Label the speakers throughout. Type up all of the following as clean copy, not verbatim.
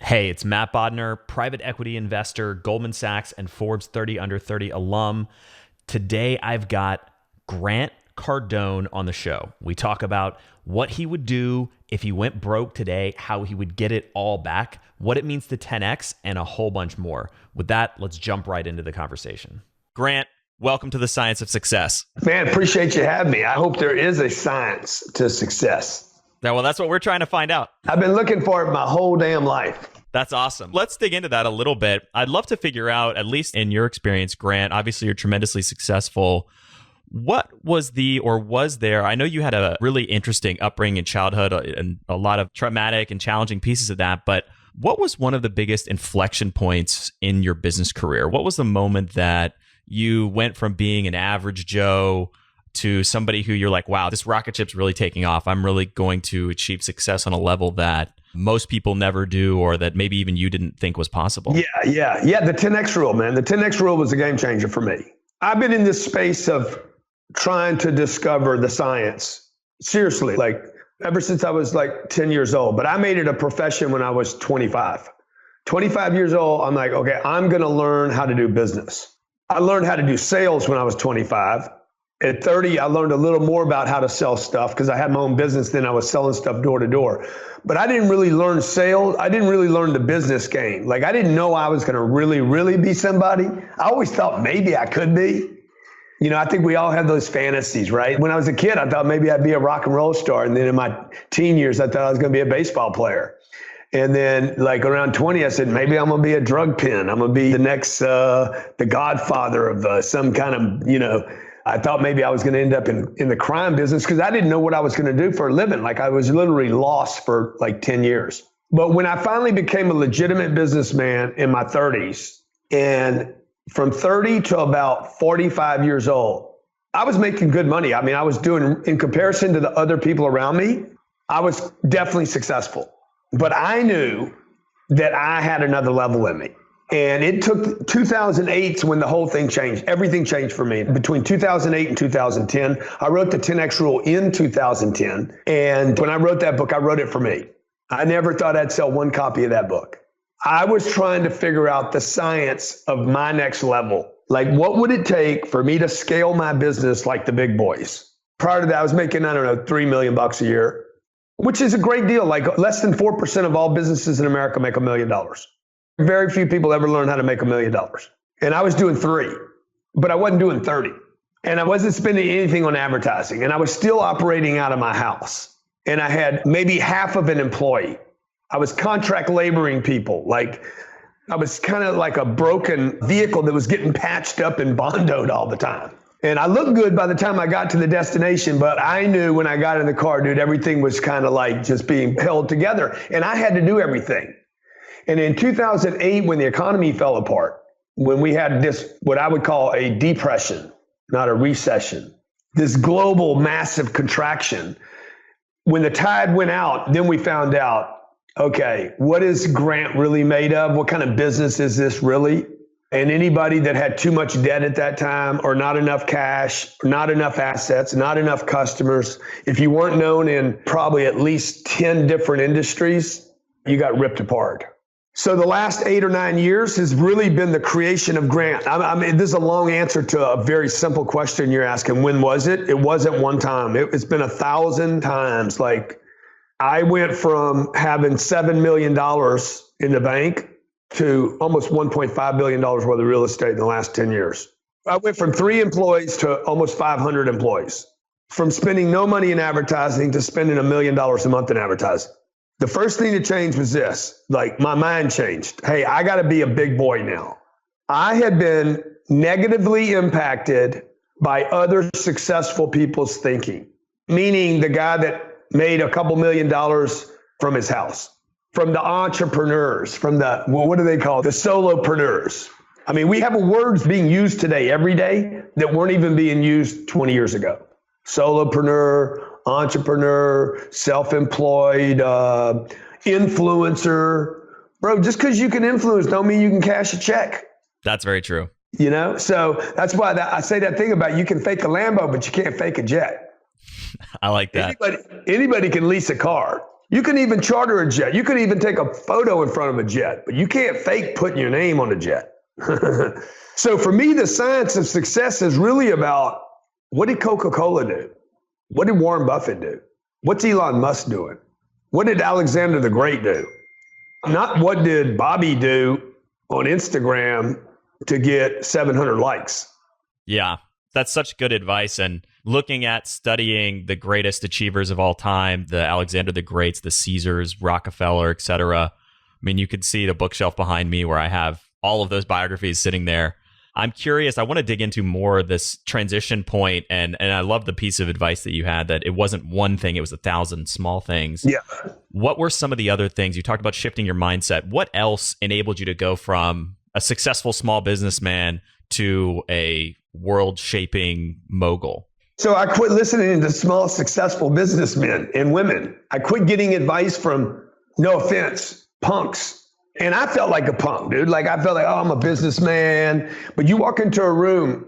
Speaker 1: Hey, it's Matt Bodnar, private equity investor, Goldman Sachs, and Forbes 30 Under 30 alum. Today, I've got Grant Cardone on the show. We talk about what he would do if he went broke today, how he would get it all back, what it means to 10X, and a whole bunch more. With that, let's jump right into the conversation. Grant, welcome to the Science of Success.
Speaker 2: Man, appreciate you having me. I hope there is a science to success.
Speaker 1: Yeah, well, that's what we're trying to find out.
Speaker 2: I've been looking for it my whole damn life.
Speaker 1: That's awesome. Let's dig into that a little bit. I'd love to figure out, at least in your experience, Grant, obviously you're tremendously successful. What was there, I know you had a really interesting upbringing in childhood and a lot of traumatic and challenging pieces of that, but what was one of the biggest inflection points in your business career? What was the moment that you went from being an average Joe to somebody who you're like, wow, this rocket ship's really taking off. I'm really going to achieve success on a level that most people never do, or that maybe even you didn't think was possible?
Speaker 2: Yeah. The 10X rule, man. The 10X rule was a game changer for me. I've been in this space of trying to discover the science. Seriously, like ever since I was like 10 years old, but I made it a profession when I was 25. 25 years old, I'm like, okay, I'm going to learn how to do business. I learned how to do sales when I was 25. At 30, I learned a little more about how to sell stuff because I had my own business then. I was selling stuff door to door. But I didn't really learn sales. I didn't really learn the business game. Like I didn't know I was going to really be somebody. I always thought maybe I could be. You know, I think we all have those fantasies, right? When I was a kid, I thought maybe I'd be a rock and roll star. And then in my teen years, I thought I was going to be a baseball player. And then like around 20, I said, maybe I'm going to be a drug pin. I'm going to be the next, the godfather of some kind of, I thought maybe I was going to end up in the crime business because I didn't know what I was going to do for a living. Like I was literally lost for like 10 years. But when I finally became a legitimate businessman in my 30s, and from 30 to about 45 years old, I was making good money. I mean, I was doing, in comparison to the other people around me, I was definitely successful. But I knew that I had another level in me. And it took 2008 when the whole thing changed. Everything changed for me. Between 2008 and 2010, I wrote the 10X rule in 2010. And when I wrote that book, I wrote it for me. I never thought I'd sell one copy of that book. I was trying to figure out the science of my next level. Like, what would it take for me to scale my business like the big boys? Prior to that, I was making, $3 million a year, which is a great deal. Like less than 4% of all businesses in America make $1 million. Very few people ever learn how to make $1 million. And I was doing 3, but I wasn't doing 30. And I wasn't spending anything on advertising. And I was still operating out of my house. And I had maybe half of an employee. I was contract laboring people. Like I was kind of like a broken vehicle that was getting patched up and bondoed all the time. And I looked good by the time I got to the destination, but I knew when I got in the car, dude, everything was kind of like just being held together. And I had to do everything. And in 2008, when the economy fell apart, when we had this, what I would call a depression, not a recession, this global massive contraction, when the tide went out, then we found out, okay, what is Grant really made of? What kind of business is this really? And anybody that had too much debt at that time, or not enough cash, or not enough assets, not enough customers, if you weren't known in probably at least 10 different industries, you got ripped apart. So the last 8 or 9 years has really been the creation of Grant. I mean, this is a long answer to a very simple question you're asking. When was it? It wasn't one time. It's been 1,000 times. Like I went from having $7 million in the bank to almost $1.5 billion worth of real estate in the last 10 years. I went from 3 employees to almost 500 employees. From spending no money in advertising to spending $1 million a month in advertising. The first thing that changed was this, like my mind changed. Hey, I got to be a big boy now. I had been negatively impacted by other successful people's thinking, meaning the guy that made a couple $1 million from his house, from the entrepreneurs, from the, what do they call it? The solopreneurs. I mean, we have words being used today every day that weren't even being used 20 years ago. Solopreneur, entrepreneur, self-employed, influencer. Bro, just because you can influence don't mean you can cash a check.
Speaker 1: That's very true.
Speaker 2: So that's why I say that thing about you can fake a Lambo, but you can't fake a jet.
Speaker 1: I like that.
Speaker 2: Anybody can lease a car. You can even charter a jet. You can even take a photo in front of a jet, but you can't fake putting your name on a jet. So for me, the science of success is really about, what did Coca-Cola do? What did Warren Buffett do? What's Elon Musk doing? What did Alexander the Great do? Not what did Bobby do on Instagram to get 700 likes.
Speaker 1: Yeah, that's such good advice. And looking at studying the greatest achievers of all time, the Alexander the Greats, the Caesars, Rockefeller, etc. I mean, you can see the bookshelf behind me where I have all of those biographies sitting there. I'm curious, I want to dig into more of this transition point, and I love the piece of advice that you had, that it wasn't one thing, it was 1,000 small things.
Speaker 2: Yeah.
Speaker 1: What were some of the other things? You talked about shifting your mindset. What else enabled you to go from a successful small businessman to a world-shaping mogul?
Speaker 2: So I quit listening to small, successful businessmen and women. I quit getting advice from, no offense, punks. And I felt like a punk, dude. Like, I felt like, oh, I'm a businessman. But you walk into a room,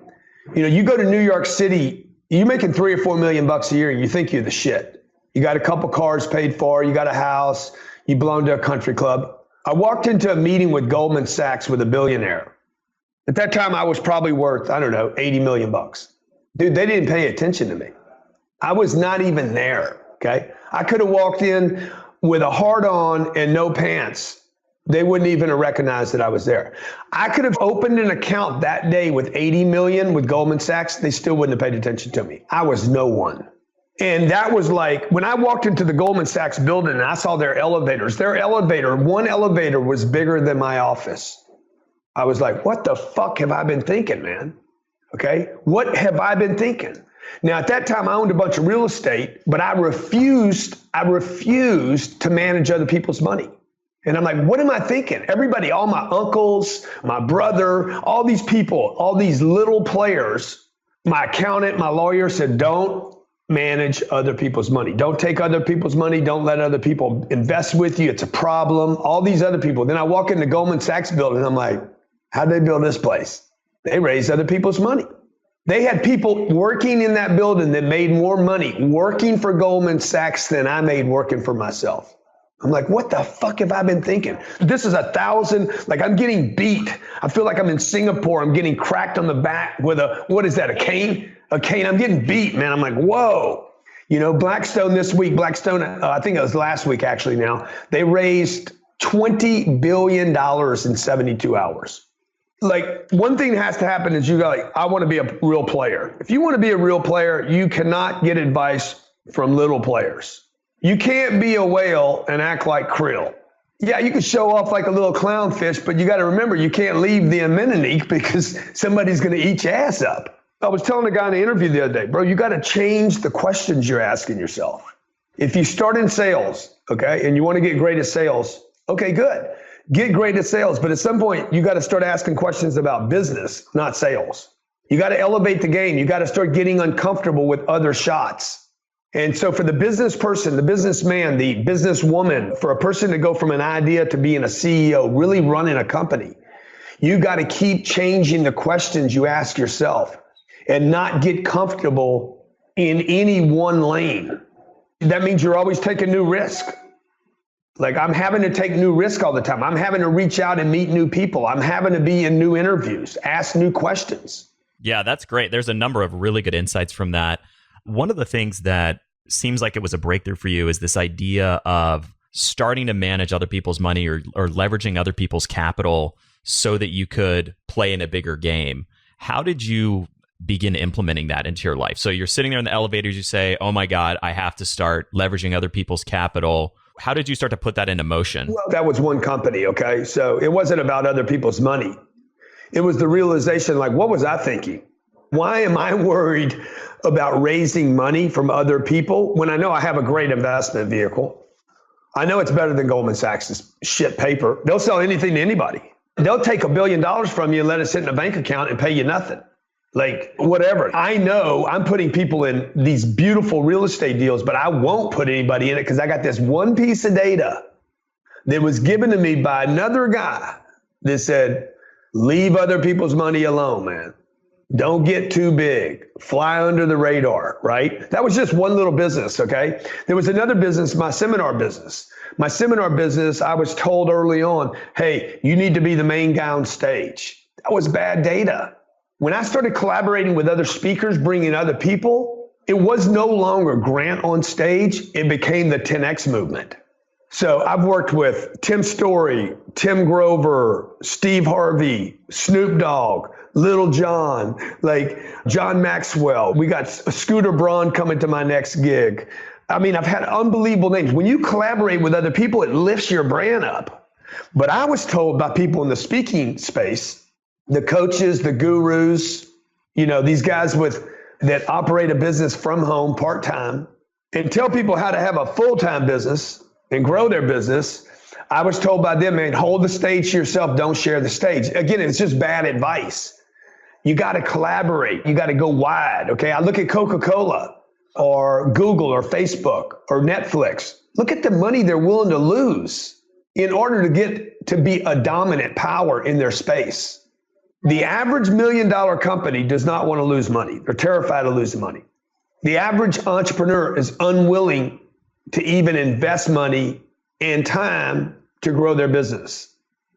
Speaker 2: you go to New York City, you're making $3 or $4 million a year and you think you're the shit. You got a couple cars paid for, you got a house, you belong to a country club. I walked into a meeting with Goldman Sachs with a billionaire. At that time, I was probably worth, I don't know, 80 million bucks. Dude, they didn't pay attention to me. I was not even there, okay? I could have walked in with a heart on and no pants. They wouldn't even have recognized that I was there. I could have opened an account that day with 80 million with Goldman Sachs. They still wouldn't have paid attention to me. I was no one. And that was like, when I walked into the Goldman Sachs building and I saw their elevators, one elevator was bigger than my office. I was like, what the fuck have I been thinking, man? Okay. What have I been thinking? Now, at that time, I owned a bunch of real estate, but I refused to manage other people's money. And I'm like, what am I thinking? Everybody, all my uncles, my brother, all these people, all these little players, my accountant, my lawyer said, don't manage other people's money. Don't take other people's money. Don't let other people invest with you. It's a problem. All these other people. Then I walk in the Goldman Sachs building and I'm like, how'd they build this place? They raised other people's money. They had people working in that building that made more money working for Goldman Sachs than I made working for myself. I'm like, what the fuck have I been thinking? This is 1,000, like I'm getting beat. I feel like I'm in Singapore. I'm getting cracked on the back with what is that, a cane? A cane. I'm getting beat, man. I'm like, whoa. Blackstone this week, I think it was last week actually now, they raised $20 billion in 72 hours. Like, one thing that has to happen is I want to be a real player. If you want to be a real player, you cannot get advice from little players. You can't be a whale and act like krill. Yeah, you can show off like a little clownfish, but you got to remember, you can't leave the anemone because somebody's going to eat your ass up. I was telling a guy in the interview the other day, bro, you got to change the questions you're asking yourself. If you start in sales, okay, and you want to get great at sales, okay, good. Get great at sales, but at some point, you got to start asking questions about business, not sales. You got to elevate the game. You got to start getting uncomfortable with other shots. And so for the business person, the businessman, the businesswoman, for a person to go from an idea to being a CEO, really running a company, you got to keep changing the questions you ask yourself and not get comfortable in any one lane. That means you're always taking new risk. Like, I'm having to take new risk all the time. I'm having to reach out and meet new people. I'm having to be in new interviews, ask new questions.
Speaker 1: Yeah, that's great. There's a number of really good insights from that. One of the things that seems like it was a breakthrough for you is this idea of starting to manage other people's money or leveraging other people's capital so that you could play in a bigger game. How did you begin implementing that into your life? So you're sitting there in the elevators, you say, oh my God, I have to start leveraging other people's capital. How did you start to put that into motion?
Speaker 2: Well, that was one company, okay? So it wasn't about other people's money. It was the realization, like, what was I thinking? Why am I worried about raising money from other people when I know I have a great investment vehicle? I know it's better than Goldman Sachs' shit paper. They'll sell anything to anybody. They'll take $1 billion from you and let it sit in a bank account and pay you nothing. Like, whatever. I know I'm putting people in these beautiful real estate deals, but I won't put anybody in it because I got this one piece of data that was given to me by another guy that said, leave other people's money alone, man. Don't get too big. Fly under the radar, right? That was just one little business, okay? There was another business, my seminar business. My seminar business, I was told early on, hey, you need to be the main guy on stage. That was bad data. When I started collaborating with other speakers, bringing other people, it was no longer Grant on stage. It became the 10X movement. So I've worked with Tim Story, Tim Grover, Steve Harvey, Snoop Dogg, Little John, like John Maxwell. We got Scooter Braun coming to my next gig. I mean, I've had unbelievable names. When you collaborate with other people, it lifts your brand up. But I was told by people in the speaking space, the coaches, the gurus, these guys that operate a business from home part-time and tell people how to have a full-time business and grow their business. I was told by them, man, hold the stage to yourself. Don't share the stage. Again, it's just bad advice. You got to collaborate. You got to go wide. Okay. I look at Coca-Cola or Google or Facebook or Netflix. Look at the money they're willing to lose in order to get to be a dominant power in their space. The average $1 million company does not want to lose money. They're terrified of losing money. The average entrepreneur is unwilling to even invest money and time to grow their business.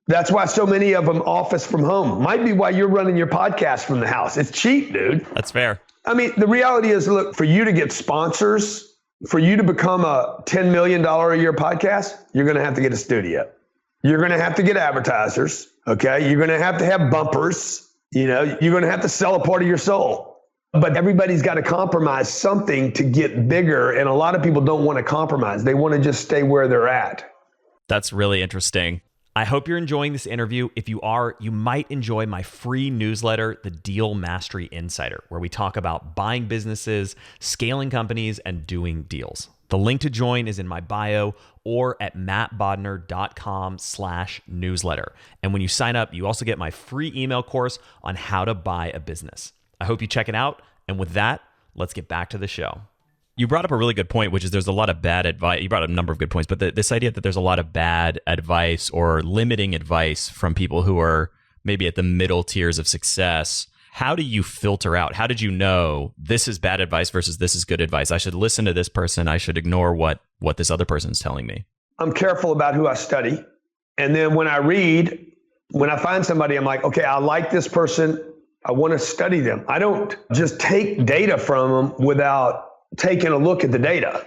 Speaker 2: That's why so many of them office from home. Might be why you're running your podcast from the house. It's cheap, dude.
Speaker 1: That's fair.
Speaker 2: I mean, the reality is, look, for you to get sponsors, for you to become a $10 million a year podcast, you're going to have to get a studio. You're going to have to get advertisers. Okay. You're going to have bumpers. You're going to have to sell a part of your soul. But everybody's got to compromise something to get bigger. And a lot of people don't want to compromise. They want to just stay where they're at.
Speaker 1: That's really interesting. I hope you're enjoying this interview. If you are, you might enjoy my free newsletter, The Deal Mastery Insider, where we talk about buying businesses, scaling companies, and doing deals. The link to join is in my bio or at mattbodnar.com/newsletter. And when you sign up, you also get my free email course on how to buy a business. I hope you check it out. And with that, let's get back to the show. You brought up a really good point, which is there's a lot of bad advice. You brought up a number of good points, but this idea that there's a lot of bad advice or limiting advice from people who are maybe at the middle tiers of success. How do you filter out? How did you know this is bad advice versus this is good advice? I should listen to this person. I should ignore what this other person is telling me.
Speaker 2: I'm careful about who I study. And then when I read, when I find somebody, I'm like, okay, I like this person. I want to study them. I don't just take data from them without taking a look at the data.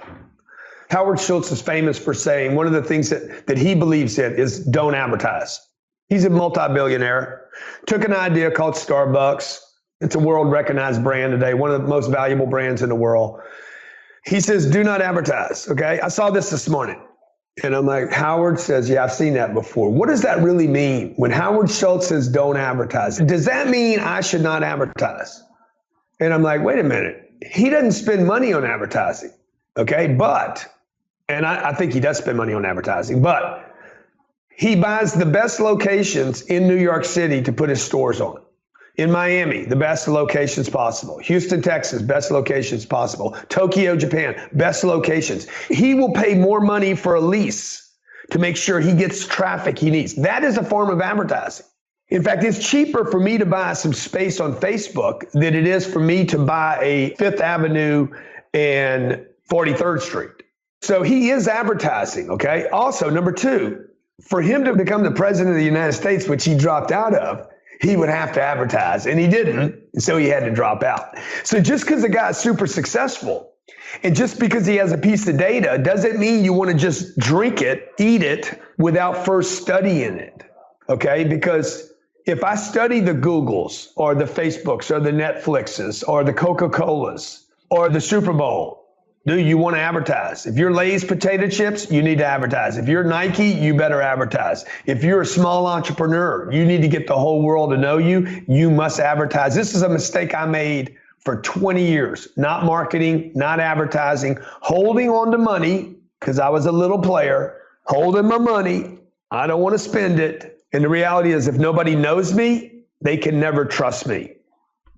Speaker 2: Howard Schultz is famous for saying one of the things that he believes in is don't advertise. He's a multi-billionaire, took an idea called Starbucks. It's a world recognized brand today, one of the most valuable brands in the world. He says, do not advertise. Okay. I saw this morning and I'm like, Howard says, yeah, I've seen that before. What does that really mean? When Howard Schultz says don't advertise, does that mean I should not advertise? And I'm like, wait a minute. He doesn't spend money on advertising, okay? And I think he does spend money on advertising, but he buys the best locations in New York City to put his stores on. In Miami, the best locations possible. Houston, Texas, best locations possible. Tokyo, Japan, best locations. He will pay more money for a lease to make sure he gets traffic he needs. That is a form of advertising. In fact, it's cheaper for me to buy some space on Facebook than it is for me to buy a Fifth Avenue and 43rd Street. So he is advertising, okay? Also, number two, for him to become the president of the United States, which he dropped out of, he would have to advertise, and he didn't, so he had to drop out. So just because a guy's super successful, and just because he has a piece of data, doesn't mean you want to just drink it, eat it, without first studying it, okay? Because if I study the Googles or the Facebooks or the Netflixes or the Coca-Colas or the Super Bowl, do you want to advertise? If you're Lay's potato chips, you need to advertise. If you're Nike, you better advertise. If you're a small entrepreneur, you need to get the whole world to know you. You must advertise. This is a mistake I made for 20 years. Not marketing, not advertising, holding on to money because I was a little player, holding my money. I don't want to spend it. And the reality is, if nobody knows me, they can never trust me.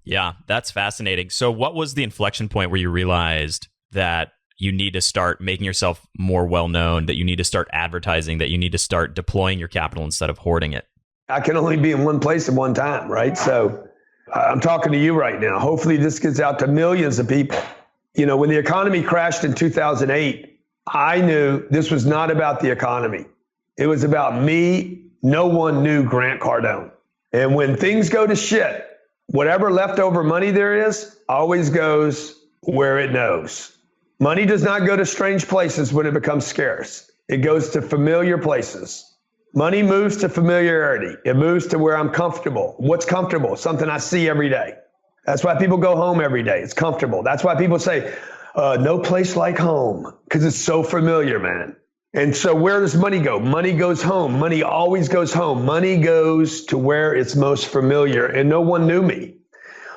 Speaker 1: Yeah, that's fascinating. So what was the inflection point where you realized that you need to start making yourself more well-known, that you need to start advertising, that you need to start deploying your capital instead of hoarding it?
Speaker 2: I can only be in one place at one time, right? So I'm talking to you right now. Hopefully this gets out to millions of people. When the economy crashed in 2008, I knew this was not about the economy. It was about me. No one knew Grant Cardone. And when things go to shit, whatever leftover money there is always goes where it knows. Money does not go to strange places when it becomes scarce. It goes to familiar places. Money moves to familiarity. It moves to where I'm comfortable. What's comfortable? Something I see every day. That's why people go home every day. It's comfortable. That's why people say, no place like home, because it's so familiar, man. And so where does money go? Money goes home. Money always goes home. Money goes to where it's most familiar. And no one knew me.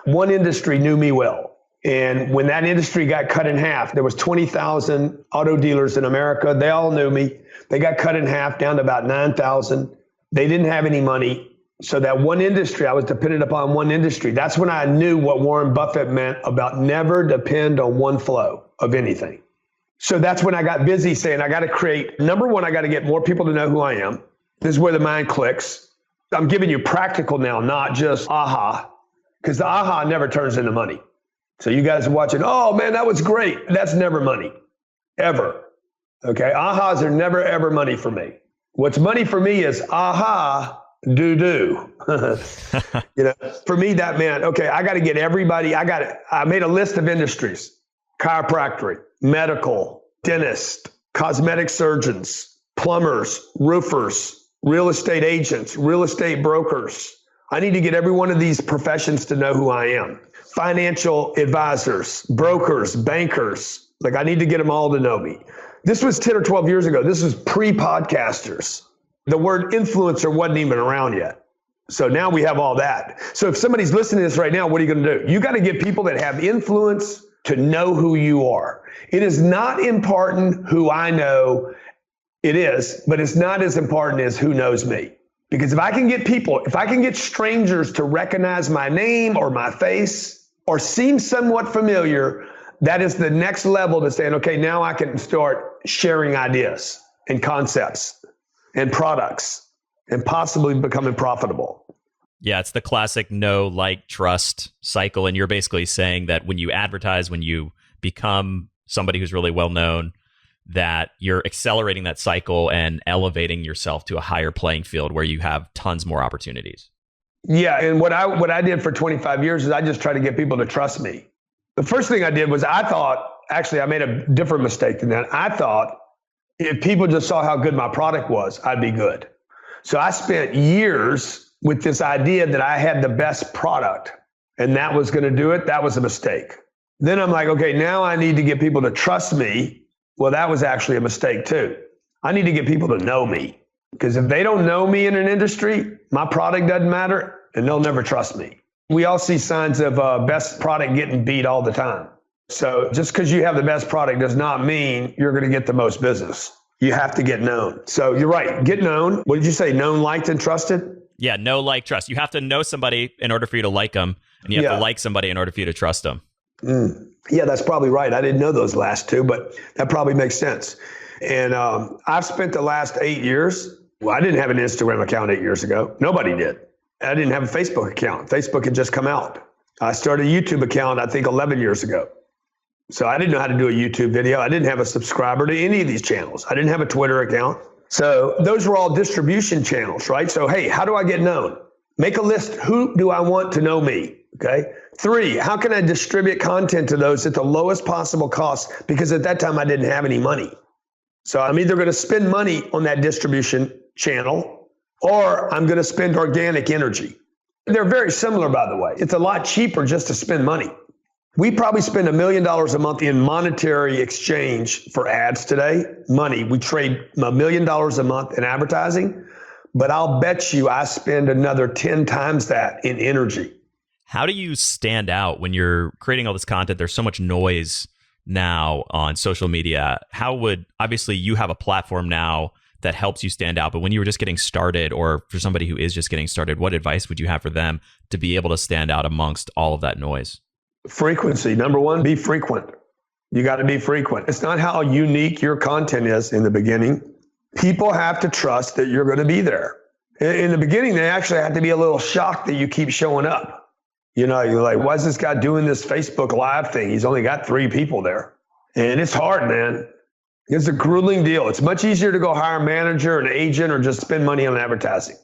Speaker 2: One industry knew me well. And when that industry got cut in half, there was 20,000 auto dealers in America. They all knew me. They got cut in half down to about 9,000. They didn't have any money. So that one industry, I was dependent upon one industry. That's when I knew what Warren Buffett meant about never depend on one flow of anything. So that's when I got busy saying, I got to create, number one, I got to get more people to know who I am. This is where the mind clicks. I'm giving you practical now, not just aha, because the aha never turns into money. So you guys are watching, oh man, that was great. That's never money, ever. Okay, ahas are never, ever money for me. What's money for me is aha, do. For me, that meant, okay, I got to get everybody, I made a list of industries, chiropractic, medical, dentist, cosmetic surgeons, plumbers, roofers, real estate agents, real estate brokers. I need to get every one of these professions to know who I am. Financial advisors, brokers, bankers. Like I need to get them all to know me. This was 10 or 12 years ago. This was pre-podcasters. The word influencer wasn't even around yet. So now we have all that. So if somebody's listening to this right now, what are you going to do? You got to get people that have influence to know who you are. It is not important who I know. It is, but it's not as important as who knows me. Because if I can get strangers to recognize my name or my face or seem somewhat familiar, that is the next level to saying, okay, now I can start sharing ideas and concepts and products and possibly becoming profitable.
Speaker 1: Yeah, it's the classic know, like, trust cycle. And you're basically saying that when you advertise, when you become somebody who's really well known, that you're accelerating that cycle and elevating yourself to a higher playing field where you have tons more opportunities.
Speaker 2: Yeah, and what I did for 25 years is I just tried to get people to trust me. The first thing I did was I made a different mistake than that. I thought if people just saw how good my product was, I'd be good. So I spent years with this idea that I had the best product and that was going to do it. That was a mistake. Then I'm like, okay, now I need to get people to trust me. Well, that was actually a mistake too. I need to get people to know me, because if they don't know me in an industry, my product doesn't matter and they'll never trust me. We all see signs of best product getting beat all the time. So just because you have the best product does not mean you're going to get the most business. You have to get known. So you're right. Get known. What did you say? Known, liked, and trusted?
Speaker 1: Yeah, know, like, trust. You have to know somebody in order for you to like them, and you have to like somebody in order for you to trust them.
Speaker 2: Yeah, that's probably right. I didn't know those last two, but that probably makes sense. And I've spent the last 8 years. Well, I didn't have an Instagram account 8 years ago. Nobody did. I didn't have a Facebook account. Facebook had just come out. I started a YouTube account, I think 11 years ago. So I didn't know how to do a YouTube video. I didn't have a subscriber to any of these channels. I didn't have a Twitter account. So those were all distribution channels, right? So, hey, how do I get known? Make a list. Who do I want to know me? Okay. 3, how can I distribute content to those at the lowest possible cost? Because at that time I didn't have any money. So I'm either going to spend money on that distribution channel or I'm going to spend organic energy. They're very similar, by the way. It's a lot cheaper just to spend money. We probably spend $1 million a month in monetary exchange for ads today. Money. We trade $1 million a month in advertising, but I'll bet you I spend another 10 times that in energy.
Speaker 1: How do you stand out when you're creating all this content? There's so much noise now on social media. Obviously you have a platform now that helps you stand out, but when you were just getting started, or for somebody who is just getting started, what advice would you have for them to be able to stand out amongst all of that noise?
Speaker 2: Frequency. Number one, be frequent. You got to be frequent. It's not how unique your content is in the beginning. People have to trust that you're going to be there. In the beginning, they actually have to be a little shocked that you keep showing up. You know, you're like, why is this guy doing this Facebook Live thing? He's only got 3 people there. And it's hard, man. It's a grueling deal. It's much easier to go hire a manager, an agent, or just spend money on advertising.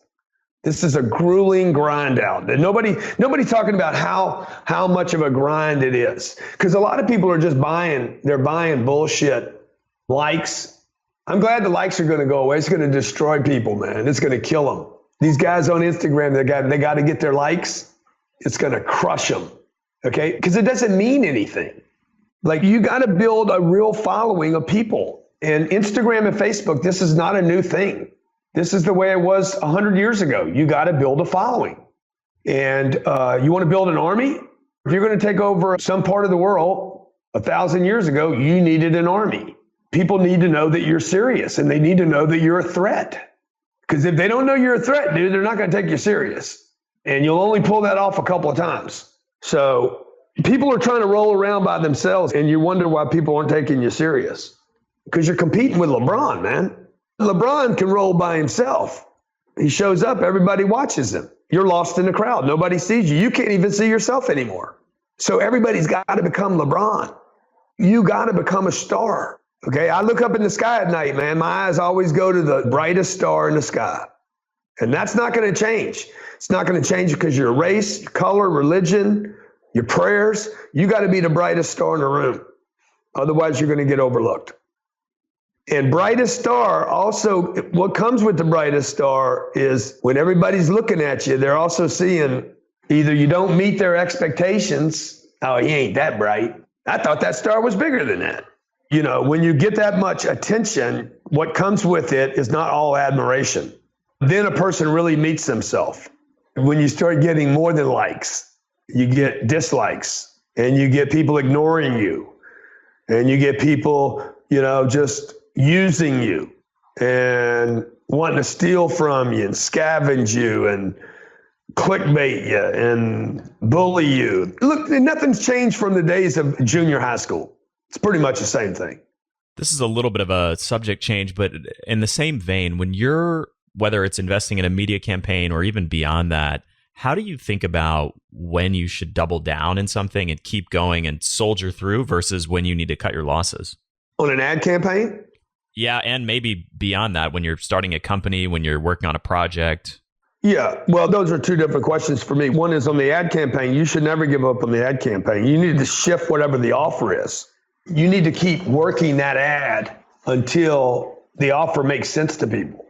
Speaker 2: This is a grueling grind out. And nobody talking about how much of a grind it is. Because a lot of people are just buying bullshit likes. I'm glad the likes are going to go away. It's going to destroy people, man. It's going to kill them. These guys on Instagram, they got to get their likes. It's going to crush them. Okay? Because it doesn't mean anything. Like, you got to build a real following of people. And Instagram and Facebook, this is not a new thing. This is the way it was 100 years ago. You got to build a following. And you want to build an army? If you're going to take over some part of the world 1,000 years ago, you needed an army. People need to know that you're serious, and they need to know that you're a threat. Because if they don't know you're a threat, dude, they're not going to take you serious. And you'll only pull that off a couple of times. So people are trying to roll around by themselves, and you wonder why people aren't taking you serious. Because you're competing with LeBron, man. LeBron can roll by himself. He shows up, everybody watches him. You're lost in the crowd. Nobody sees you. You can't even see yourself anymore. So everybody's got to become LeBron. You got to become a star. Okay, I look up in the sky at night, man. My eyes always go to the brightest star in the sky. And that's not going to change. It's not going to change because your race, your color, religion, your prayers. You got to be the brightest star in the room. Otherwise, you're going to get overlooked. And brightest star also, what comes with the brightest star is when everybody's looking at you, they're also seeing either you don't meet their expectations. Oh, he ain't that bright. I thought that star was bigger than that. You know, when you get that much attention, what comes with it is not all admiration. Then a person really meets themselves. When you start getting more than likes, you get dislikes, and you get people ignoring you, and you get people, you know, just using you and wanting to steal from you and scavenge you and clickbait you and bully you. Look, nothing's changed from the days of junior high school. It's pretty much the same thing.
Speaker 1: This is a little bit of a subject change, but in the same vein, when you're, whether it's investing in a media campaign or even beyond that, how do you think about when you should double down in something and keep going and soldier through versus when you need to cut your losses?
Speaker 2: On an ad campaign?
Speaker 1: Yeah, and maybe beyond that, when you're starting a company, when you're working on a project.
Speaker 2: Yeah, well, those are 2 different questions for me. One is on the ad campaign. You should never give up on the ad campaign. You need to shift whatever the offer is. You need to keep working that ad until the offer makes sense to people.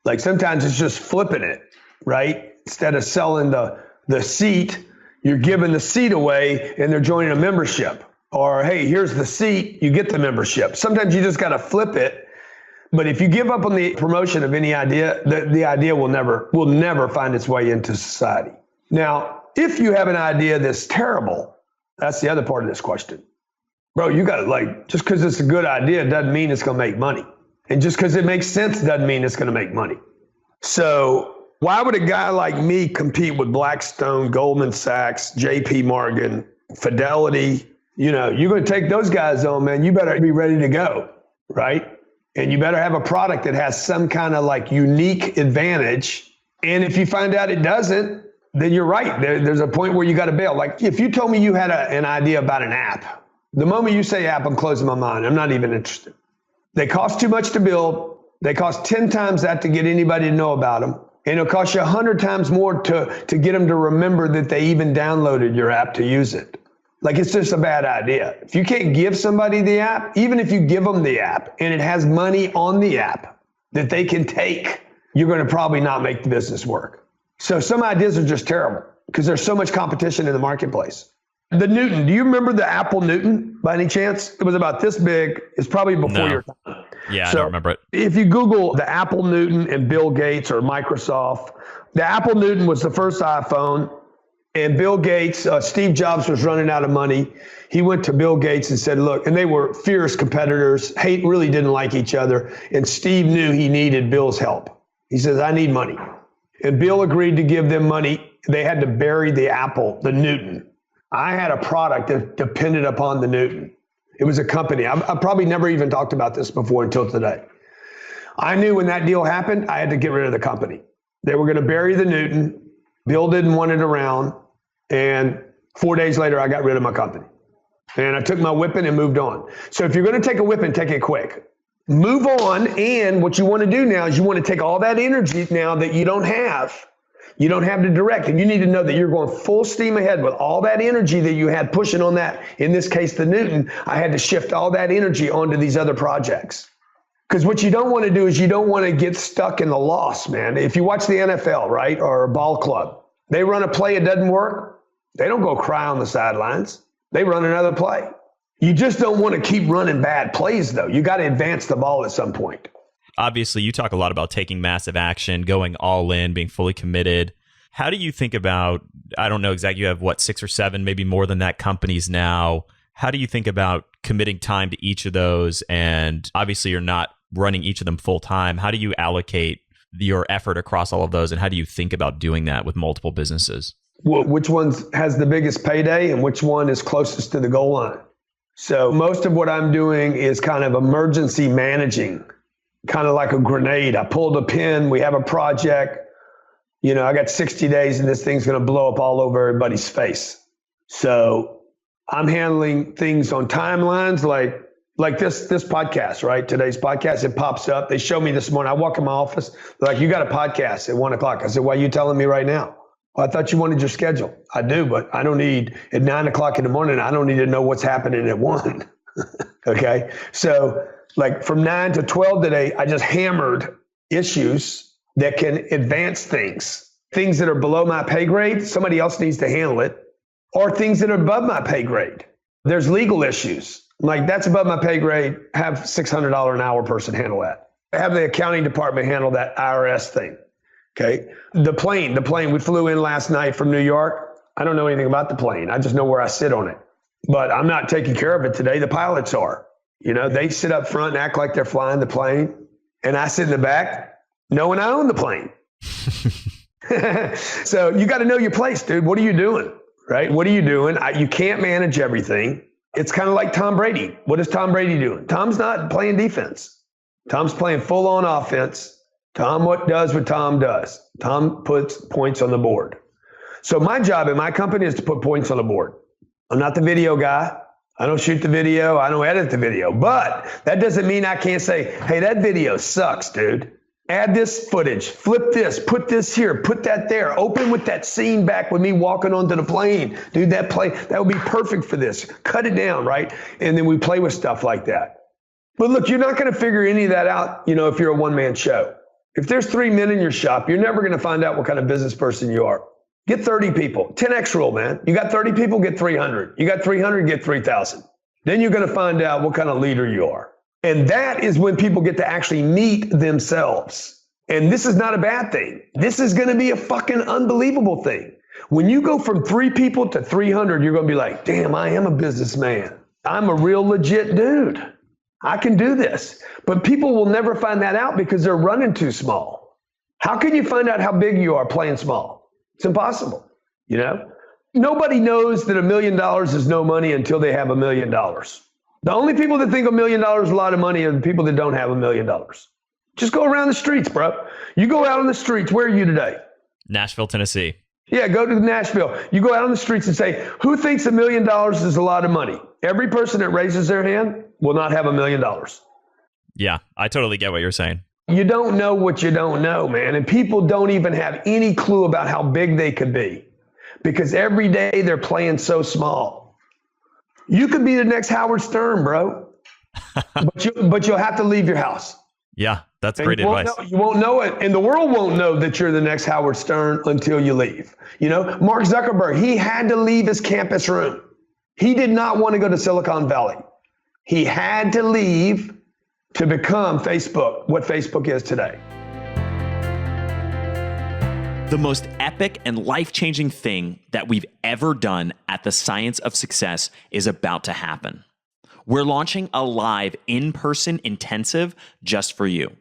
Speaker 2: Like sometimes it's just flipping it, right? Instead of selling the seat, you're giving the seat away and they're joining a membership. Or, hey, here's the seat, you get the membership. Sometimes you just got to flip it. But if you give up on the promotion of any idea, the idea will never find its way into society. Now, if you have an idea that's terrible, that's the other part of this question. Bro, you got to just because it's a good idea doesn't mean it's going to make money. And just because it makes sense doesn't mean it's going to make money. So why would a guy like me compete with Blackstone, Goldman Sachs, JP Morgan, Fidelity? You know, you're going to take those guys on, man. You better be ready to go, right? And you better have a product that has some kind of unique advantage. And if you find out it doesn't, then you're right. There's a point where you got to bail. Like if you told me you had an idea about an app, the moment you say app, I'm closing my mind. I'm not even interested. They cost too much to build. They cost 10 times that to get anybody to know about them. And it'll cost you 100 times more to get them to remember that they even downloaded your app to use it. Like it's just a bad idea. If you can't give somebody the app, even if you give them the app and it has money on the app that they can take, you're going to probably not make the business work. So some ideas are just terrible because there's so much competition in the marketplace. The Newton, do you remember the Apple Newton by any chance? It was about this big. It's probably before your time.
Speaker 1: Yeah, I don't remember it.
Speaker 2: If you Google the Apple Newton and Bill Gates or Microsoft, the Apple Newton was the first iPhone. And Bill Gates, Steve Jobs was running out of money. He went to Bill Gates and said, look, and they were fierce competitors, really didn't like each other. And Steve knew he needed Bill's help. He says, I need money. And Bill agreed to give them money. They had to bury the Apple, the Newton. I had a product that depended upon the Newton. It was a company. I probably never even talked about this before until today. I knew when that deal happened, I had to get rid of the company. They were going to bury the Newton. Bill didn't want it around. And 4 days later, I got rid of my company. And I took my whipping and moved on. So if you're going to take a whipping, take it quick. Move on. And what you want to do now is you want to take all that energy now that you don't have. You don't have to direct. And you need to know that you're going full steam ahead with all that energy that you had pushing on that. In this case, the Newton, I had to shift all that energy onto these other projects. Because what you don't want to do is you don't want to get stuck in the loss, man. If you watch the NFL, right, or a ball club, they run a play, it doesn't work. They don't go cry on the sidelines. They run another play. You just don't want to keep running bad plays, though. You got to advance the ball at some point.
Speaker 1: Obviously, you talk a lot about taking massive action, going all in, being fully committed. How do you think about, I don't know exactly, you have what, 6 or 7, maybe more than that companies now. How do you think about committing time to each of those? And obviously, you're not running each of them full time. How do you allocate your effort across all of those? And how do you think about doing that with multiple businesses?
Speaker 2: Well, which one has the biggest payday and which one is closest to the goal line? So most of what I'm doing is kind of emergency managing, kind of like a grenade. I pulled a pin. We have a project. I got 60 days and this thing's going to blow up all over everybody's face. So I'm handling things on timelines like this podcast, right? Today's podcast, it pops up. They show me this morning. I walk in my office. They're like, you got a podcast at 1 o'clock. I said, why are you telling me right now? Well, I thought you wanted your schedule. I do, but I don't need at 9 o'clock in the morning. I don't need to know what's happening at 1. Okay. So like from 9 to 12 today, I just hammered issues that can advance things that are below my pay grade. Somebody else needs to handle it, or things that are above my pay grade. There's legal issues. Like that's above my pay grade. Have $600 an hour person handle that. Have the accounting department handle that IRS thing. Okay. The plane, we flew in last night from New York. I don't know anything about the plane. I just know where I sit on it, but I'm not taking care of it today. The pilots are, they sit up front and act like they're flying the plane. And I sit in the back knowing I own the plane. So you got to know your place, dude. What are you doing? Right? What are you doing? You can't manage everything. It's kind of like Tom Brady. What is Tom Brady doing? Tom's not playing defense. Tom's playing full on offense. Tom does what Tom does. Tom puts points on the board. So my job in my company is to put points on the board. I'm not the video guy. I don't shoot the video. I don't edit the video. But that doesn't mean I can't say, hey, that video sucks, dude. Add this footage, flip this, put this here, put that there. Open with that scene back with me walking onto the plane. Dude, that would be perfect for this. Cut it down, right? And then we play with stuff like that. But look, you're not going to figure any of that out, if you're a one-man show. If there's 3 men in your shop, you're never going to find out what kind of business person you are. Get 30 people. 10X rule, man. You got 30 people, get 300. You got 300, get 3,000. Then you're going to find out what kind of leader you are. And that is when people get to actually meet themselves. And this is not a bad thing. This is going to be a fucking unbelievable thing. When you go from 3 people to 300, you're going to be like, damn, I am a businessman. I'm a real legit dude. I can do this. But people will never find that out because they're running too small. How can you find out how big you are playing small? It's impossible. Nobody knows that $1 million is no money until they have $1 million. The only people that think $1 million is a lot of money are the people that don't have $1 million. Just go around the streets, bro. You go out on the streets. Where are you today?
Speaker 1: Nashville, Tennessee.
Speaker 2: Yeah, go to Nashville. You go out on the streets and say, who thinks $1 million is a lot of money? Every person that raises their hand will not have $1 million.
Speaker 1: Yeah, I totally get what you're saying.
Speaker 2: You don't know what you don't know, man. And people don't even have any clue about how big they could be because every day they're playing so small. You could be the next Howard Stern, bro, but you'll have to leave your house.
Speaker 1: Yeah, that's great advice.
Speaker 2: You won't know it, and the world won't know that you're the next Howard Stern until you leave. Mark Zuckerberg, he had to leave his campus room. He did not want to go to Silicon Valley. He had to leave to become Facebook, what Facebook is today.
Speaker 3: The most epic and life-changing thing that we've ever done at the Science of Success is about to happen. We're launching a live in-person intensive just for you.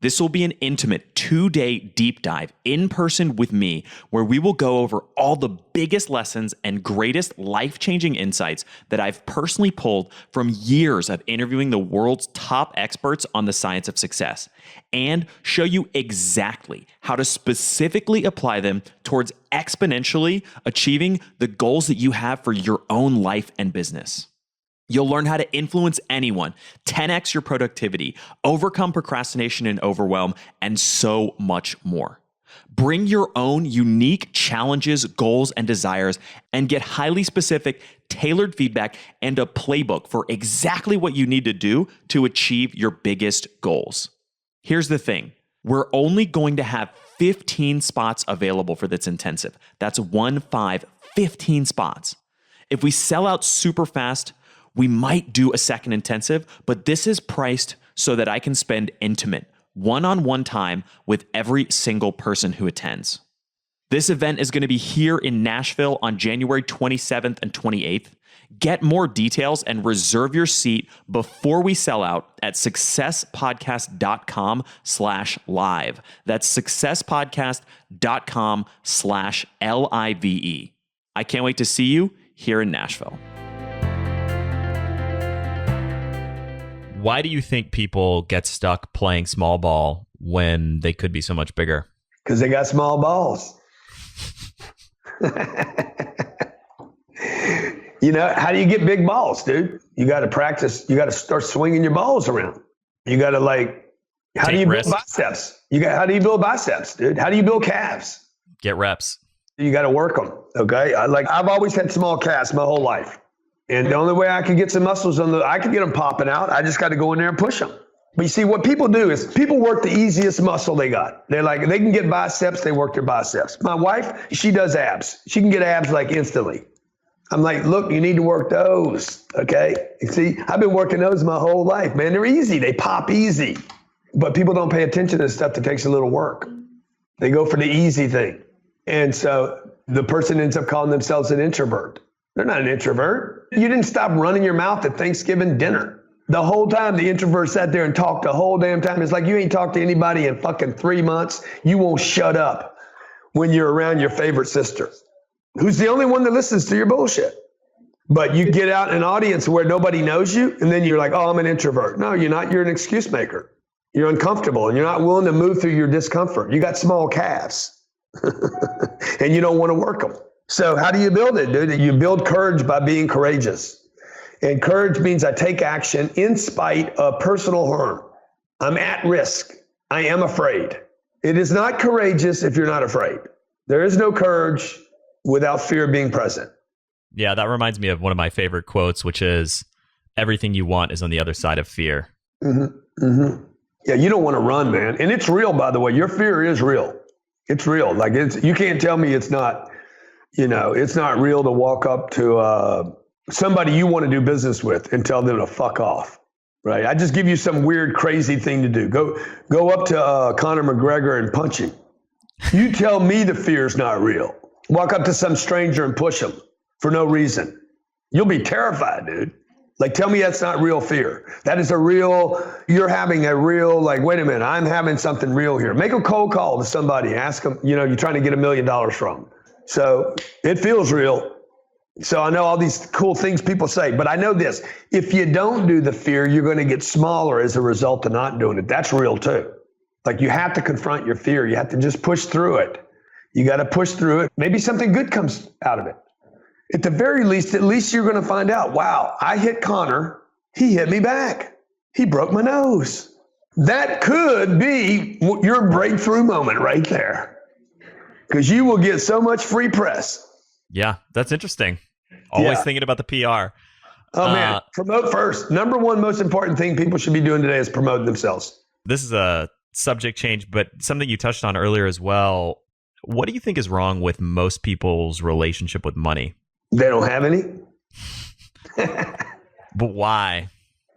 Speaker 3: This will be an intimate 2-day deep dive in person with me, where we will go over all the biggest lessons and greatest life-changing insights that I've personally pulled from years of interviewing the world's top experts on the science of success, and show you exactly how to specifically apply them towards exponentially achieving the goals that you have for your own life and business. You'll learn how to influence anyone, 10x your productivity, overcome procrastination and overwhelm, and so much more. Bring your own unique challenges, goals, and desires, and get highly specific, tailored feedback and a playbook for exactly what you need to do to achieve your biggest goals. Here's the thing. We're only going to have 15 spots available for this intensive. That's 15 spots. If we sell out super fast, we might do a second intensive, but this is priced so that I can spend intimate, one-on-one time with every single person who attends. This event is going to be here in Nashville on January 27th and 28th. Get more details and reserve your seat before we sell out at successpodcast.com/live. That's successpodcast.com/LIVE. I can't wait to see you here in Nashville.
Speaker 1: Why do you think people get stuck playing small ball when they could be so much bigger?
Speaker 2: Because they got small balls. You know, how do you get big balls, dude? You got to practice. You got to start swinging your balls around. You got to how do you build biceps? How do you build biceps, dude? How do you build calves?
Speaker 1: Get reps.
Speaker 2: You got to work them. Okay. I've always had small calves my whole life. And the only way I could get some muscles I could get them popping out. I just got to go in there and push them. But you see, what people do is people work the easiest muscle they got. They can get biceps, they work their biceps. My wife, she does abs. She can get abs instantly. I'm like, look, you need to work those, okay? You see, I've been working those my whole life, man. They're easy, they pop easy. But people don't pay attention to stuff that takes a little work. They go for the easy thing. And so the person ends up calling themselves an introvert. They're not an introvert. You didn't stop running your mouth at Thanksgiving dinner. The whole time the introvert sat there and talked the whole damn time. It's like you ain't talked to anybody in fucking 3 months. You won't shut up when you're around your favorite sister, who's the only one that listens to your bullshit. But you get out in an audience where nobody knows you, and then you're like, oh, I'm an introvert. No, you're not. You're an excuse maker. You're uncomfortable, and you're not willing to move through your discomfort. You got small calves, and you don't want to work them. So how do you build it, dude? You build courage by being courageous. And courage means I take action in spite of personal harm. I'm at risk. I am afraid. It is not courageous if you're not afraid. There is no courage without fear being present.
Speaker 1: Yeah, that reminds me of one of my favorite quotes, which is, everything you want is on the other side of fear.
Speaker 2: Mm-hmm. Mm-hmm. Yeah, you don't want to run, man. And it's real, by the way. Your fear is real. It's real. You can't tell me it's not, it's not real to walk up to somebody you want to do business with and tell them to fuck off, right? I just give you some weird, crazy thing to do. Go up to Conor McGregor and punch him. You tell me the fear's not real. Walk up to some stranger and push him for no reason. You'll be terrified, dude. Tell me that's not real fear. That is you're having a real, wait a minute, I'm having something real here. Make a cold call to somebody. Ask them, you're trying to get $1 million from them. So it feels real. So I know all these cool things people say, but I know this. If you don't do the fear, you're going to get smaller as a result of not doing it. That's real too. You have to confront your fear. You have to just push through it. You got to push through it. Maybe something good comes out of it. At the very least, at least you're going to find out, wow, I hit Connor. He hit me back. He broke my nose. That could be your breakthrough moment right there, because you will get so much free press.
Speaker 1: Yeah, that's interesting. Always thinking about the PR.
Speaker 2: Oh, man. Promote first. Number one most important thing people should be doing today is promote themselves.
Speaker 1: This is a subject change, but something you touched on earlier as well. What do you think is wrong with most people's relationship with money?
Speaker 2: They don't have any.
Speaker 1: But why?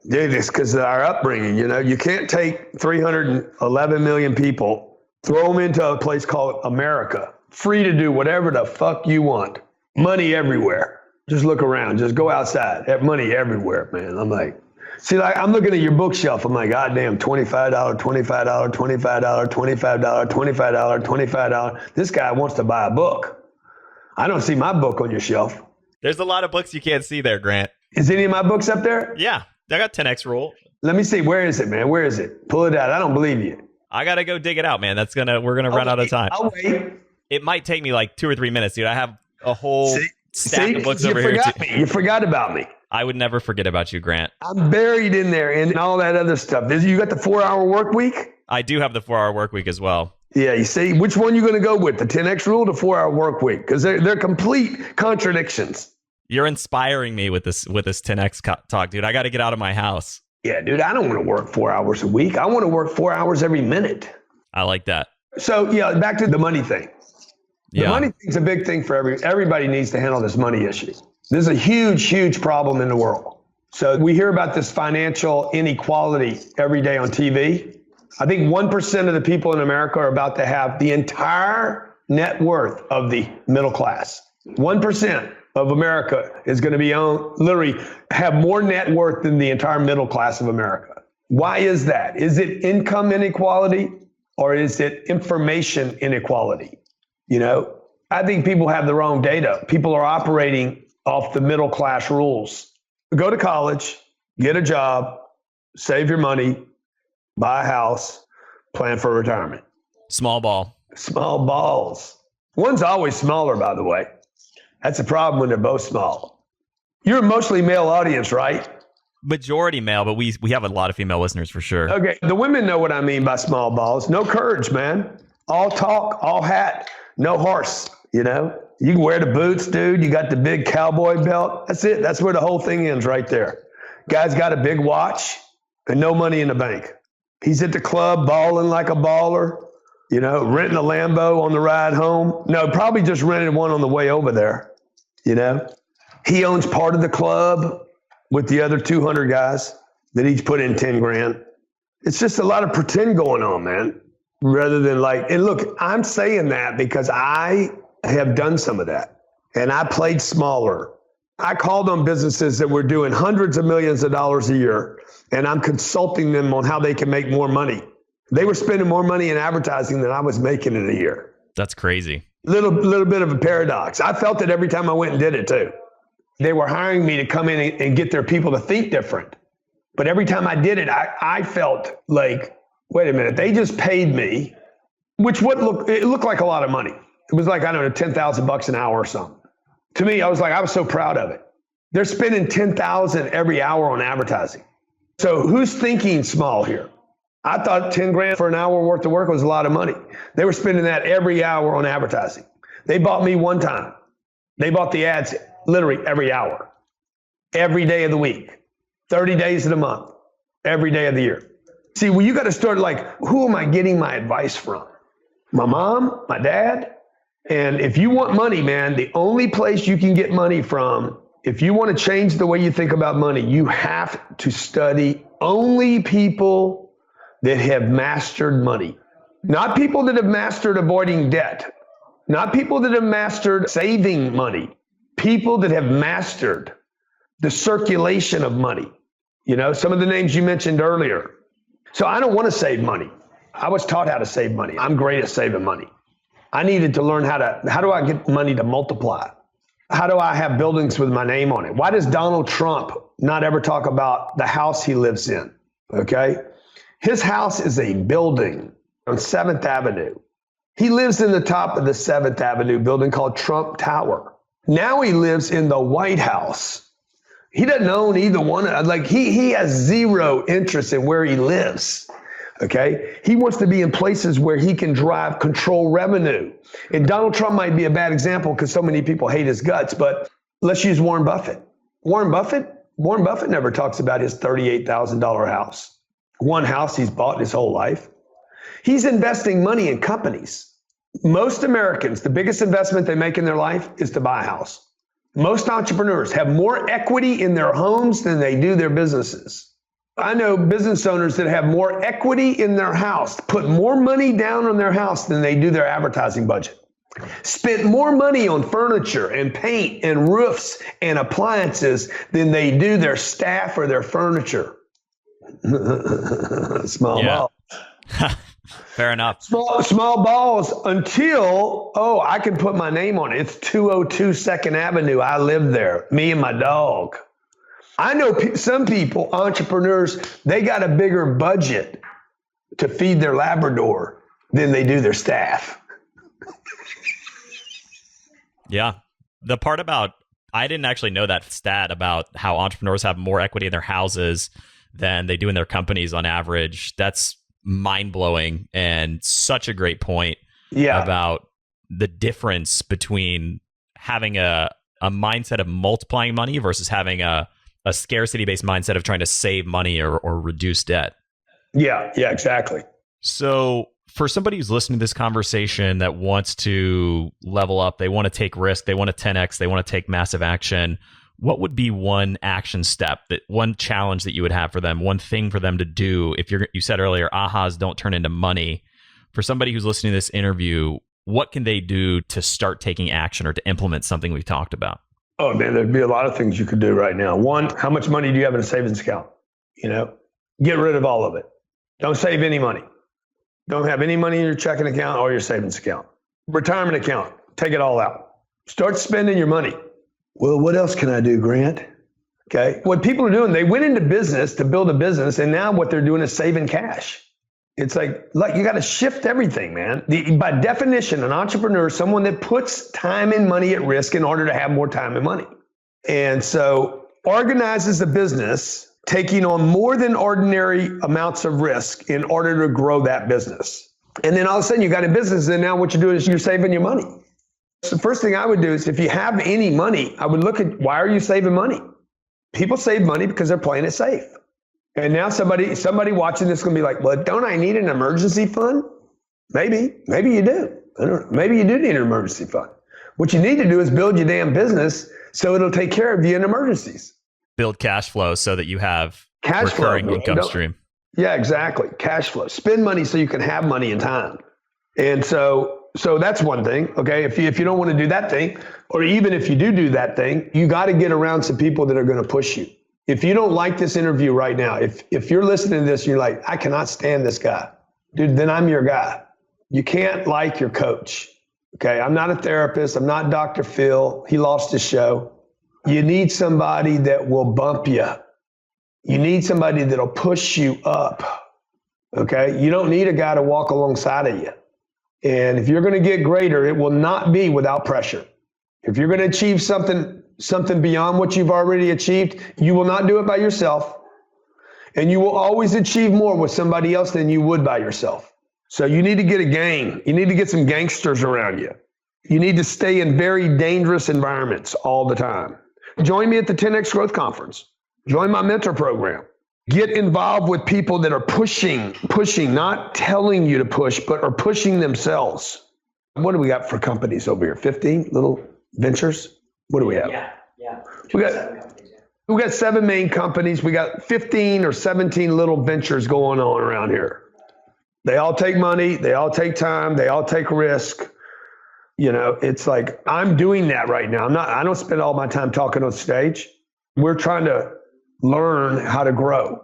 Speaker 2: Dude, it's because of our upbringing. You can't take 311 million people, throw them into a place called America, free to do whatever the fuck you want. Money everywhere. Just look around. Just go outside. Have money everywhere, man. I'm like, See, like I'm looking at your bookshelf. I'm like, God damn, $25, $25, $25, $25, $25, $25. This guy wants to buy a book. I don't see my book on your shelf.
Speaker 1: There's a lot of books you can't see there, Grant.
Speaker 2: Is any of my books up there?
Speaker 1: Yeah, I got 10X Rule.
Speaker 2: Let me see. Where is it, man? Where is it? Pull it out. I don't believe you.
Speaker 1: I gotta go dig it out, man. We're gonna run out of time.
Speaker 2: I'll wait.
Speaker 1: It might take me like 2 or 3 minutes, dude. I have a whole stack of books over here.
Speaker 2: You forgot about me.
Speaker 1: I would never forget about you, Grant.
Speaker 2: I'm buried in there and all that other stuff. You got the 4-hour work week?
Speaker 1: I do have the 4-hour work week as well.
Speaker 2: Yeah, you see, which one you going to go with, the 10X rule, or the 4-hour work week? Because they're complete contradictions.
Speaker 1: You're inspiring me with this 10X talk, dude. I got to get out of my house.
Speaker 2: Yeah, dude, I don't want to work 4 hours a week. I want to work 4 hours every minute.
Speaker 1: I like that.
Speaker 2: So, yeah, back to the money thing. The
Speaker 1: Yeah.
Speaker 2: money thing's a big thing for everybody needs to handle this money issue. This is a huge, huge problem in the world. So we hear about this financial inequality every day on TV. I think 1% of the people in America are about to have the entire net worth of the middle class. 1% of America is going to be literally have more net worth than the entire middle class of America. Why is that? Is it income inequality or is it information inequality? You know, I think people have the wrong data. People are operating off the middle class rules. Go to college, get a job, save your money, buy a house, plan for retirement.
Speaker 1: Small ball.
Speaker 2: Small balls. One's always smaller, by the way. That's a problem when they're both small. You're a mostly male audience, right?
Speaker 1: Majority male, but we have a lot of female listeners for sure.
Speaker 2: Okay, the women know what I mean by small balls. No courage, man. All talk, all hat, no horse, you know? You can wear the boots, dude. You got the big cowboy belt. That's it. That's where the whole thing ends right there. Guy's got a big watch and no money in the bank. He's at the club balling like a baller, you know, renting a Lambo on the ride home. No, probably just rented one on the way over there, you know. He owns part of the club with the other 200 guys that each put in 10 grand. It's just a lot of pretend going on, man, rather than like, and look, I'm saying that because I have done some of that and I played smaller. I called on businesses that were doing hundreds of millions of dollars a year and I'm consulting them on how they can make more money. They were spending more money in advertising than I was making in a year.
Speaker 1: That's crazy.
Speaker 2: Little bit of a paradox. I felt it every time I went and did it too. They were hiring me to come in and get their people to think different. But every time I did it, I felt like, wait a minute, they just paid me, which it looked like a lot of money. It was like, I don't know, $10,000 an hour or something. To me, I was so proud of it. They're spending $10,000 every hour on advertising. So who's thinking small here? I thought 10 grand for an hour worth of work was a lot of money. They were spending that every hour on advertising. They bought me one time. They bought the ads literally every hour, every day of the week, 30 days of the month, every day of the year. See, well, you got to start like, who am I getting my advice from? My mom, my dad? And if you want money, man, the only place you can get money from, if you want to change the way you think about money, you have to study only people that have mastered money. Not people that have mastered avoiding debt. Not people that have mastered saving money. People that have mastered the circulation of money. You know, some of the names you mentioned earlier. So I don't want to save money. I was taught how to save money. I'm great at saving money. I needed to learn how do I get money to multiply? How do I have buildings with my name on it? Why does Donald Trump not ever talk about the house he lives in? Okay. His house is a building on 7th Avenue. He lives in the top of the 7th Avenue building called Trump Tower. Now he lives in the White House. He doesn't own either one. Like he has zero interest in where he lives. Okay. He wants to be in places where he can control revenue. And Donald Trump might be a bad example because so many people hate his guts, but let's use Warren Buffett. Warren Buffett never talks about his $38,000 house. One house he's bought his whole life. He's investing money in companies. Most Americans, the biggest investment they make in their life is to buy a house. Most entrepreneurs have more equity in their homes than they do their businesses. I know business owners that have more equity in their house, put more money down on their house than they do their advertising budget. Spent more money on furniture and paint and roofs and appliances than they do their staff or their furniture. Small
Speaker 1: Yeah.
Speaker 2: ball.
Speaker 1: Fair enough.
Speaker 2: Small balls until, I can put my name on it. It's 202 2nd Avenue. I live there, me and my dog. I know some people, entrepreneurs, they got a bigger budget to feed their Labrador than they do their staff.
Speaker 1: Yeah. The part about, I didn't actually know that stat about how entrepreneurs have more equity in their houses than they do in their companies on average. That's mind-blowing and such a great point about the difference between having a mindset of multiplying money versus having a scarcity-based mindset of trying to save money or reduce debt.
Speaker 2: Yeah, exactly.
Speaker 1: So for somebody who's listening to this conversation that wants to level up, they want to take risk, they want to 10x, they want to take massive action, what would be one action step, that one challenge that you would have for them, one thing for them to do? If you said earlier, ahas don't turn into money. For somebody who's listening to this interview, what can they do to start taking action or to implement something we've talked about?
Speaker 2: Oh man, there'd be a lot of things you could do right now. One, how much money do you have in a savings account? Get rid of all of it. Don't save any money. Don't have any money in your checking account or your savings account. Retirement account, take it all out. Start spending your money. Well, what else can I do, Grant? Okay. What people are doing, they went into business to build a business, and now what they're doing is saving cash. It's like you got to shift everything, man. By definition, an entrepreneur is someone that puts time and money at risk in order to have more time and money. And so organizes a business taking on more than ordinary amounts of risk in order to grow that business. And then all of a sudden you got a business, and now what you're doing is you're saving your money. So the first thing I would do is, if you have any money, I would look at, why are you saving money? People save money because they're playing it safe. And now somebody watching this is going to be like, well, don't I need an emergency fund? Maybe you do. I don't know. Maybe you do need an emergency fund. What you need to do is build your damn business so it'll take care of you in emergencies.
Speaker 1: Build cash flow so that you have
Speaker 2: cash
Speaker 1: recurring
Speaker 2: flow,
Speaker 1: income stream.
Speaker 2: Yeah, exactly. Cash flow. Spend money so you can have money in time. And so that's one thing. Okay. If you don't want to do that thing, or even if you do that thing, you got to get around some people that are going to push you. If you don't like this interview right now, if you're listening to this, and you're like, I cannot stand this guy, dude, then I'm your guy. You can't like your coach. Okay. I'm not a therapist. I'm not Dr. Phil. He lost his show. You need somebody that will bump you. You need somebody that'll push you up. Okay. You don't need a guy to walk alongside of you. And if you're going to get greater, it will not be without pressure. If you're going to achieve something beyond what you've already achieved, you will not do it by yourself. And you will always achieve more with somebody else than you would by yourself. So you need to get a gang. You need to get some gangsters around you. You need to stay in very dangerous environments all the time. Join me at the 10X Growth Conference. Join my mentor program. Get involved with people that are pushing, not telling you to push, but are pushing themselves. What do we got for companies over here? 15 little ventures? What do we have?
Speaker 4: Yeah.
Speaker 2: We got 7 main companies. We got 15 or 17 little ventures going on around here. They all take money. They all take time. They all take risk. It's like, I'm doing that right now. I don't spend all my time talking on stage. We're trying to learn how to grow.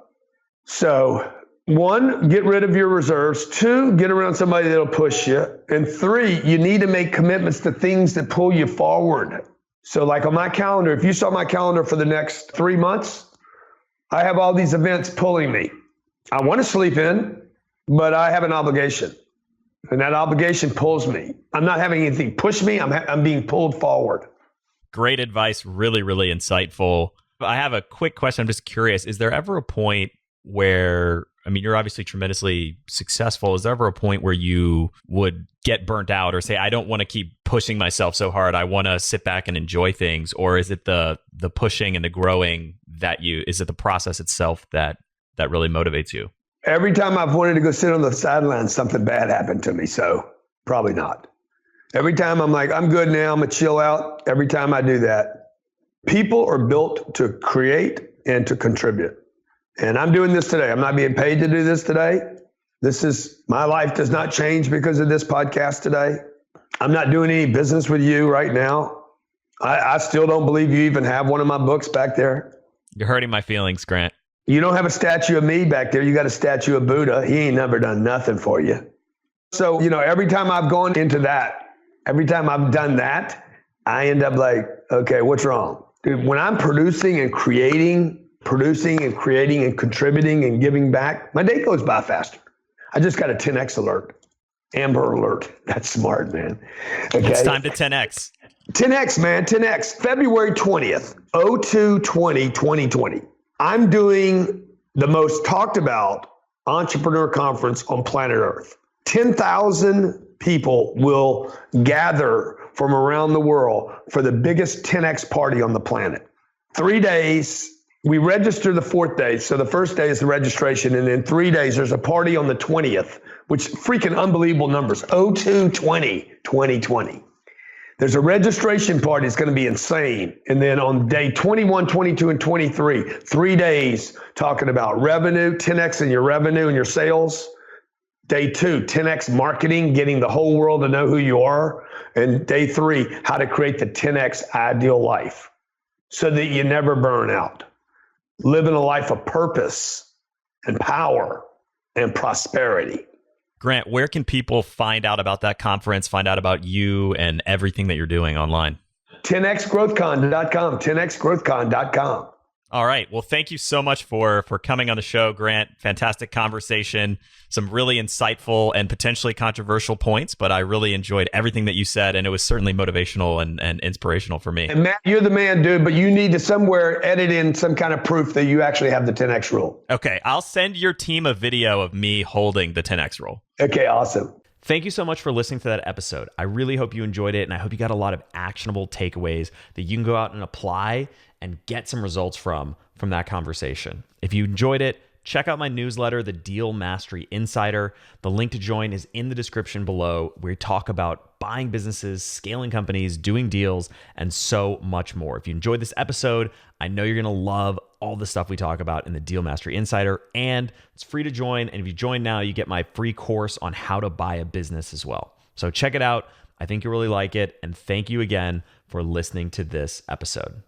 Speaker 2: So 1, get rid of your reserves. 2, get around somebody that'll push you. And 3, you need to make commitments to things that pull you forward. So like on my calendar, if you saw my calendar for the next 3 months, I have all these events pulling me. I want to sleep in, but I have an obligation. And that obligation pulls me. I'm not having anything push me. I'm being pulled forward.
Speaker 1: Great advice. Really, really insightful. I have a quick question. I'm just curious. Is there ever a point where, you're obviously tremendously successful. Is there ever a point where you would get burnt out or say, I don't want to keep pushing myself so hard. I want to sit back and enjoy things? Or is it the pushing and the growing is it the process itself that really motivates you?
Speaker 2: Every time I've wanted to go sit on the sidelines, something bad happened to me. So probably not. Every time I'm like, I'm good now, I'm going to chill out. Every time I do that, people are built to create and to contribute. And I'm doing this today. I'm not being paid to do this today. My life does not change because of this podcast today. I'm not doing any business with you right now. I still don't believe you even have one of my books back there.
Speaker 1: You're hurting my feelings, Grant.
Speaker 2: You don't have a statue of me back there. You got a statue of Buddha. He ain't never done nothing for you. So, every time I've gone into that, every time I've done that, I end up like, okay, what's wrong? Dude, when I'm producing and creating and contributing and giving back, my day goes by faster. I just got a 10X alert. Amber alert. That's smart, man. Okay.
Speaker 1: It's time to 10X.
Speaker 2: 10X, man. 10X. February 20th, 2020. I'm doing the most talked about entrepreneur conference on planet Earth. 10,000 people will gather from around the world for the biggest 10X party on the planet. 3 days. We register the 4th day. So the first day is the registration. And then 3 days, there's a party on the 20th, which freaking unbelievable numbers. 2020. There's a registration party. It's going to be insane. And then on day 21, 22, and 23, 3 days talking about revenue, 10X in your revenue and your sales. Day 2, 10X marketing, getting the whole world to know who you are. And day 3, how to create the 10X ideal life so that you never burn out. Living a life of purpose and power and prosperity.
Speaker 1: Grant, where can people find out about that conference, find out about you and everything that you're doing online?
Speaker 2: 10xgrowthcon.com, 10xgrowthcon.com.
Speaker 1: All right. Well, thank you so much for coming on the show, Grant. Fantastic conversation. Some really insightful and potentially controversial points, but I really enjoyed everything that you said, and it was certainly motivational and inspirational for me.
Speaker 2: And Matt, you're the man, dude, but you need to somewhere edit in some kind of proof that you actually have the 10X rule.
Speaker 1: Okay. I'll send your team a video of me holding the 10X rule.
Speaker 2: Okay, awesome.
Speaker 1: Thank you so much for listening to that episode. I really hope you enjoyed it, and I hope you got a lot of actionable takeaways that you can go out and apply and get some results from that conversation. If you enjoyed it, check out my newsletter, The Deal Mastery Insider. The link to join is in the description below. We talk about buying businesses, scaling companies, doing deals, and so much more. If you enjoyed this episode, I know you're going to love all the stuff we talk about in the Deal Mastery Insider, and it's free to join. And if you join now, you get my free course on how to buy a business as well. So check it out. I think you'll really like it. And thank you again for listening to this episode.